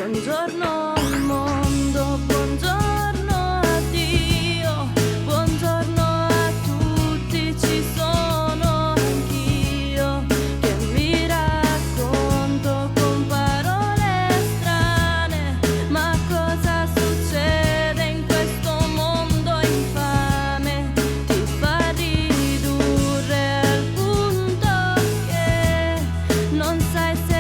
Buongiorno mondo, buongiorno addio, buongiorno a tutti, ci sono anch'io che mi racconto con parole strane, ma cosa succede in questo mondo infame? Ti fa ridurre al punto che non sai se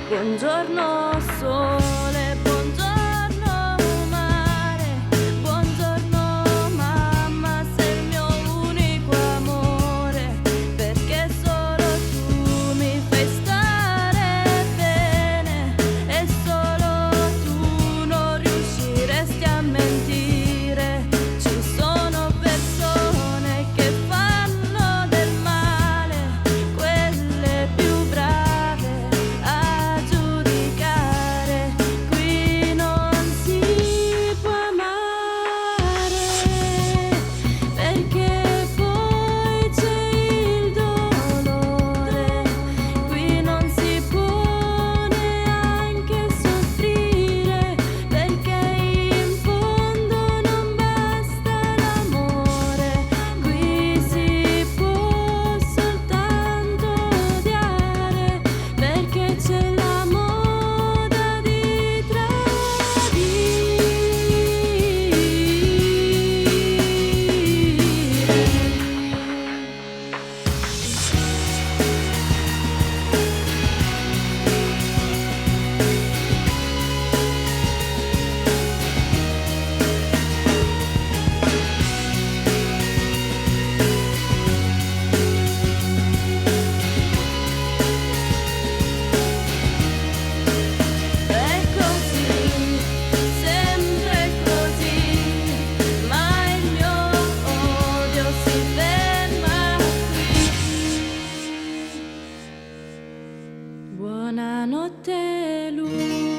buongiorno sole, buongiorno mare, buongiorno mamma, sei il mio unico amore, perché solo tu mi fai stare bene e solo tu non riusciresti a mentire. Ci sono persone che fanno del male, quelle più brave a giudicare. Qui non si può amare, perché poi c'è il dolore. Qui non si può neanche soffrire, perché in fondo non basta l'amore. Qui si può soltanto odiare, perché c'è la moda di tradire. È così, sempre così, ma il mio odio si ferma qui. Buonanotte, Lu.